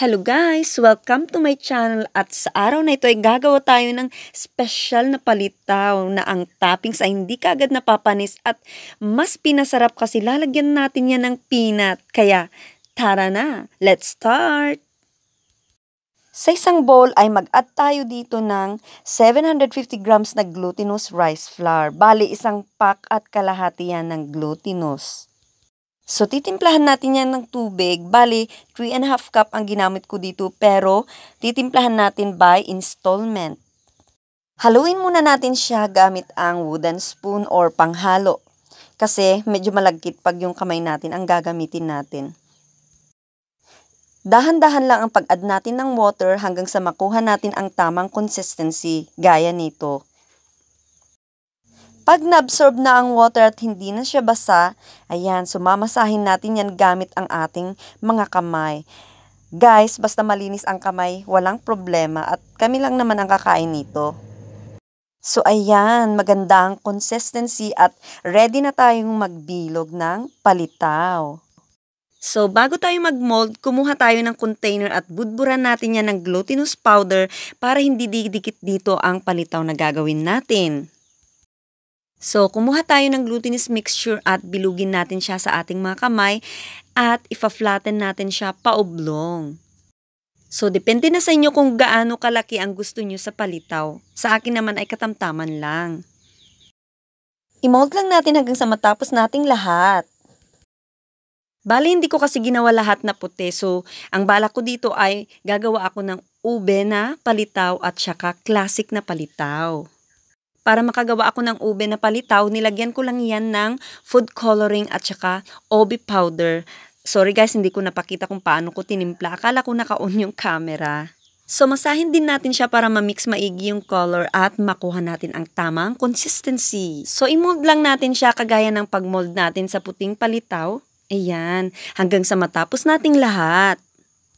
Hello guys! Welcome to my channel at sa araw na ito ay gagawa tayo ng special na palitaw na ang toppings ay hindi kaagad napapanis at mas pinasarap kasi lalagyan natin yan ng peanut. Kaya tara na! Let's start! Sa isang bowl ay mag-add tayo dito ng 750 grams na glutinous rice flour. Bali isang pack at kalahati yan ng glutinous. So, titimplahan natin yan ng tubig. Bali, 3½ cup ang ginamit ko dito pero titimplahan natin by installment. Haluin muna natin siya gamit ang wooden spoon or panghalo. Kasi medyo malagkit pag yung kamay natin ang gagamitin natin. Dahan-dahan lang ang pag-add natin ng water hanggang sa makuha natin ang tamang consistency gaya nito. Pag na-absorb na ang water at hindi na siya basa, ayan, sumamasahin natin yan gamit ang ating mga kamay. Guys, basta malinis ang kamay, walang problema at kami lang naman ang kakain nito. So ayan, maganda ang consistency at ready na tayong magbilog ng palitaw. So bago tayo mag-mold, kumuha tayo ng container at budburan natin yan ng glutinous powder para hindi dikit dito ang palitaw na gagawin natin. So, kumuha tayo ng glutinous mixture at bilugin natin siya sa ating mga kamay at ipa-flatten natin siya paoblong. So, depende na sa inyo kung gaano kalaki ang gusto nyo sa palitaw. Sa akin naman ay katamtaman lang. I-mold lang natin hanggang sa matapos nating lahat. Bali, hindi ko kasi ginawa lahat na puti. So, ang balak ko dito ay gagawa ako ng ube na palitaw at saka classic na palitaw. Para makagawa ako ng ube na palitaw, nilagyan ko lang yan ng food coloring at saka OB powder. Sorry guys, hindi ko napakita kung paano ko tinimpla. Akala ko naka-on yung camera. So, masahin din natin siya para ma-mix maigi yung color at makuha natin ang tamang consistency. So, i-mold lang natin siya kagaya ng pag-mold natin sa puting palitaw. Ayan, hanggang sa matapos nating lahat.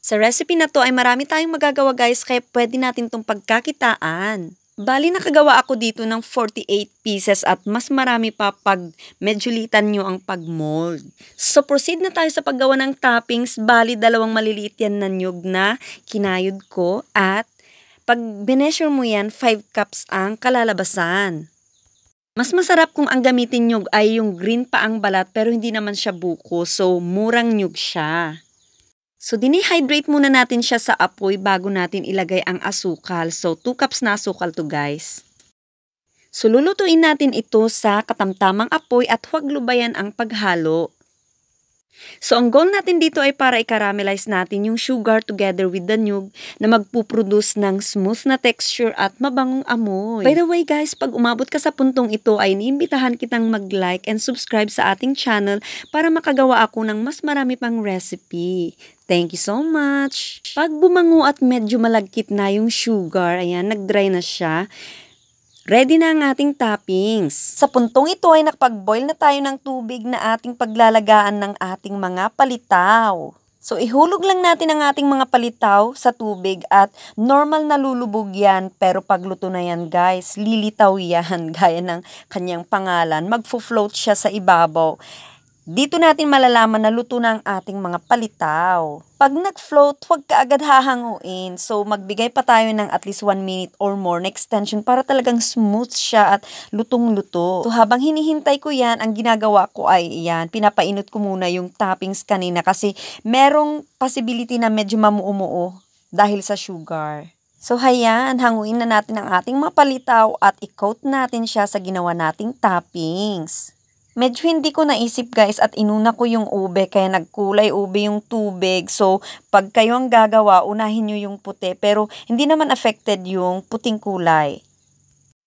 Sa recipe na to ay marami tayong magagawa guys, kaya pwede natin tong pagkakitaan. Bali, nakagawa ako dito ng 48 pieces at mas marami pa pag medyo litan nyo ang pag-mold. So, proceed na tayo sa paggawa ng toppings. Bali, 2 maliliit yan na nyug na kinayod ko at pag bineasure mo yan, 5 cups ang kalalabasan. Mas masarap kung ang gamitin nyug ay yung green pa ang balat pero hindi naman siya buko. So, murang nyug siya. So, dinihydrate muna natin siya sa apoy bago natin ilagay ang asukal. So, 2 cups na asukal to guys. So, lulutuin natin ito sa katamtamang apoy at huwag lubayan ang paghalo. So, ang goal natin dito ay para i-caramelize natin yung sugar together with the nyug na magpuproduce ng smooth na texture at mabangong amoy. By the way guys, pag umabot ka sa puntong ito ay iniimbitahan kitang mag-like and subscribe sa ating channel para makagawa ako ng mas marami pang recipe. Thank you so much! Pag bumango at medyo malagkit na yung sugar, ayan, nag-dry na siya, ready na ang ating toppings. Sa puntong ito ay nakapag-boil na tayo ng tubig na ating paglalagaan ng ating mga palitaw. So, ihulog lang natin ang ating mga palitaw sa tubig at normal na lulubog yan. Pero pagluto na yan guys, lilitaw yan gaya ng kanyang pangalan. Magfo-float siya sa ibabaw. Dito natin malalaman na luto na ang ating mga palitaw. Pag nag-float, huwag ka agad hahanguin. So, magbigay pa tayo ng at least 1 minute or more na extension para talagang smooth siya at lutong-luto. So, habang hinihintay ko yan, ang ginagawa ko ay yan, pinapainot ko muna yung toppings kanina kasi merong possibility na medyo mamuumuo dahil sa sugar. So, hayan, hanguin na natin ang ating mga palitaw at i-coat natin siya sa ginawa nating toppings. Medyo hindi ko naisip guys at inuna ko yung ube kaya nagkulay ube yung tubig. So, pag kayo ang gagawa, unahin nyo yung puti pero hindi naman affected yung puting kulay.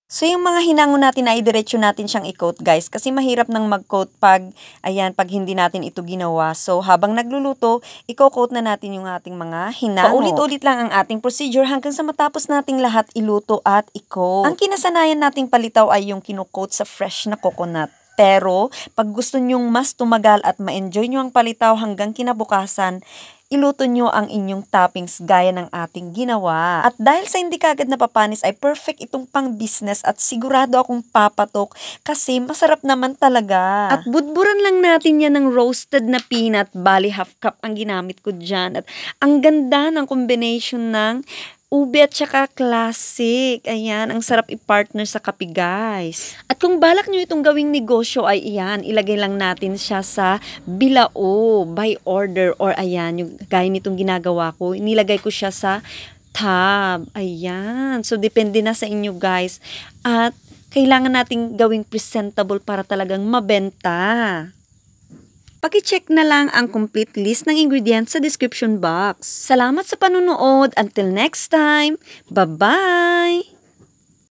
So, yung mga hinango natin ay diretso natin siyang i-coat guys kasi mahirap nang mag-coat pag hindi natin ito ginawa. So, habang nagluluto, i-coat na natin yung ating mga hinango. Paulit-ulit lang ang ating procedure hanggang sa matapos nating lahat iluto at i-coat. Ang kinasanayan nating palitaw ay yung kino-coat sa fresh na coconut. Pero, pag gusto nyong mas tumagal at ma-enjoy nyo ang palitaw hanggang kinabukasan, iluto nyo ang inyong toppings gaya ng ating ginawa. At dahil sa hindi kagad napapanis ay perfect itong pang business at sigurado akong papatok kasi masarap naman talaga. At budburan lang natin yan ng roasted na peanut, bali half cup ang ginamit ko dyan. At ang ganda ng combination ng ube at saka classic. Ayan, ang sarap i-partner sa kape, guys. At kung balak nyo itong gawing negosyo ay iyan, ilagay lang natin siya sa bilao, by order, or ayan, yung gaya nitong ginagawa ko, nilagay ko siya sa tab. Ayan. So, depende na sa inyo, guys. At kailangan nating gawing presentable para talagang mabenta. Paki-check na lang ang complete list ng ingredients sa description box. Salamat sa panunood. Until next time, bye-bye!